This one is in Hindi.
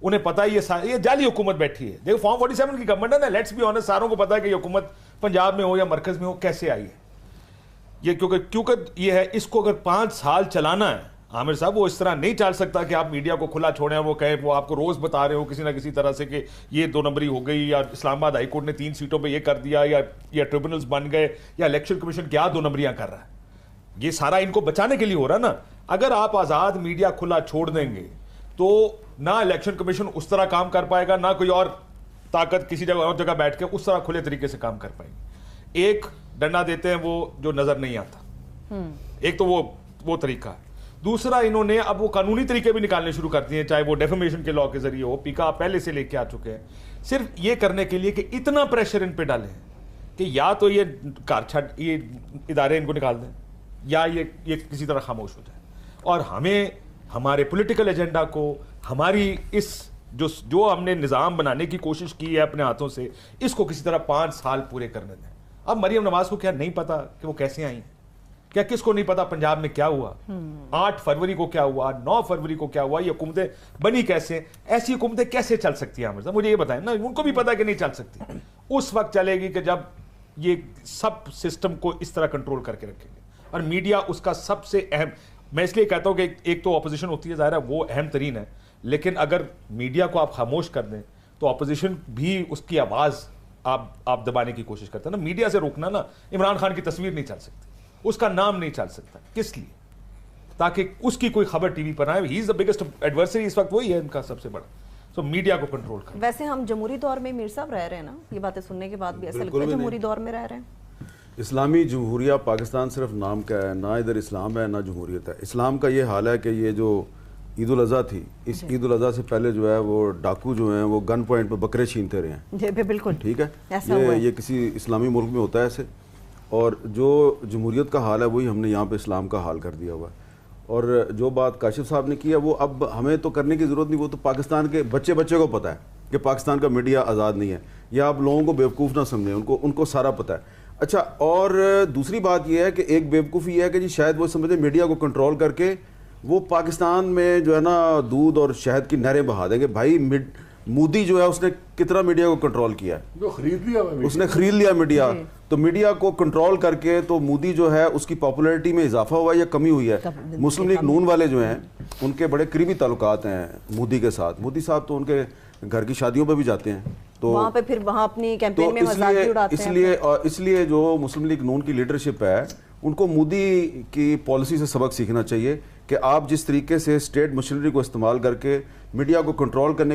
उन्हें पता है ये जाली हुकूमत बैठी है। देखो फॉर्म 47 की गवर्नमेंट है ना, लेट्स बी ऑनेस्ट, सारों को पता है कि ये हुकूमत पंजाब में हो या मरकज में हो कैसे आई है ये, क्योंकि ये है, इसको अगर 5 साल चलाना है आमिर साहब, वो इस तरह नहीं चल सकता कि आप मीडिया को खुला छोड़ें, वो कहे, वो आपको रोज बता रहे हो किसी ना किसी तरह से कि ये 2 नंबरी हो गई, या इस्लामाबाद हाईकोर्ट ने 3 सीटों पे ये कर दिया, या ट्रिब्यूनल्स बन गए, या इलेक्शन कमीशन क्या 2 नंबरियां कर रहा है। ये सारा इनको बचाने के लिए हो रहा है ना। अगर आप आजाद मीडिया खुला छोड़ देंगे तो ना इलेक्शन कमीशन उस तरह काम कर पाएगा, ना कोई और ताकत किसी जगह और जगह बैठ के उस तरह खुले तरीके से काम कर पाएंगे। एक डंडा देते हैं वो जो नजर नहीं आता, एक तो वो तरीका है। दूसरा, इन्होंने अब वो कानूनी तरीके भी निकालने शुरू कर दिए, चाहे वो डेफेमेशन के लॉ के जरिए हो, पीका आप पहले से लेके आ चुके हैं, सिर्फ ये करने के लिए कि इतना प्रेशर इन पे डालें कि या तो ये ये इदारे इनको निकाल दें, या ये किसी तरह खामोश हो जाए। और हमें हमारे पॉलिटिकल एजेंडा को, हमारी इस जो हमने निज़ाम बनाने की कोशिश की है अपने हाथों से, इसको किसी तरह 5 साल पूरे करने दें। अब मरियम नवाज को क्या नहीं पता कि वो कैसे आई हैं? क्या किसको नहीं पता पंजाब में क्या हुआ, 8 फरवरी को क्या हुआ, 9 फरवरी को क्या हुआ, ये हुकूमतें बनी कैसे? ऐसी हुकूमतें कैसे चल सकती हैं आमिर साहब, मुझे ये बताएं ना। उनको भी पता कि नहीं चल सकती। उस वक्त चलेगी कि जब ये सब सिस्टम को इस तरह कंट्रोल करके रखेंगे, और मीडिया उसका सबसे अहम, मैं इसलिए कहता हूं कि एक तो ऑपोजिशन होती है, जाहिर है वो अहम तरीन है, लेकिन अगर मीडिया को आप खामोश कर दें तो ऑपोजिशन भी उसकी आवाज़ आप दबाने की कोशिश करते हैं ना। मीडिया से रोकना ना, इमरान खान की तस्वीर नहीं चल सकती, उसका नाम नहीं चल सकता, किस लिए? ताकि उसकी कोई खबर टीवी पर आए। He is the biggest adversary इस वक्त, वही है इनका सबसे बड़ा। सो मीडिया को कंट्रोल कर। वैसे हम जमहूरी दौर में मीर साहब रह रहे हैं ना, ये बातें सुनने के बाद भी ऐसा लगता है जमहूरी दौर में रह रहे हैं। इस्लामी जमहूरिया पाकिस्तान सिर्फ नाम का है, ना इधर इस्लाम है ना जमहूरियत है। इस्लाम का ये हाल है कि ये जो ईद उल अज़हा थी, इस ईद उल अज़हा से पहले जो है वो डाकू जो हैं वो गन पॉइंट पे बकरे छीनते रहे हैं। बिल्कुल ठीक है, ये किसी इस्लामी मुल्क में होता है ऐसे। और जो जमहूरियत का हाल है वही हमने यहाँ पे इस्लाम का हाल कर दिया हुआ है। और जो बात काशिफ साहब ने की है वो अब हमें तो करने की ज़रूरत नहीं, वो तो पाकिस्तान के बच्चे को पता है कि पाकिस्तान का मीडिया आज़ाद नहीं है। या आप लोगों को बेवकूफ़ ना समझें, उनको सारा पता है। अच्छा, और दूसरी बात यह है कि एक बेवकूफ़ी यह है कि जी शायद वो समझे मीडिया को कंट्रोल करके वो पाकिस्तान में जो है ना दूध और शहद की नहरें बहा देंगे। भाई मोदी जो है उसने कितना मीडिया को कंट्रोल किया है, उसने खरीद लिया मीडिया। तो मीडिया को कंट्रोल करके तो मोदी जो है उसकी पॉपुलैरिटी में इजाफा हुआ या कमी हुई है? मुस्लिम लीग नून वाले जो हैं उनके बड़े करीबी ताल्लुकात हैं मोदी के साथ। मोदी साहब तो उनके घर की शादियों पर भी जाते हैं, तो वहाँ पे फिर वहाँ अपनी कैंपेन में मजाक भी उड़ाते हैं। इसलिए जो मुस्लिम लीग नून की लीडरशिप है उनको मोदी की पॉलिसी से सबक सीखना चाहिए कि आप जिस तरीके से स्टेट मशीनरी को इस्तेमाल करके मीडिया को कंट्रोल करने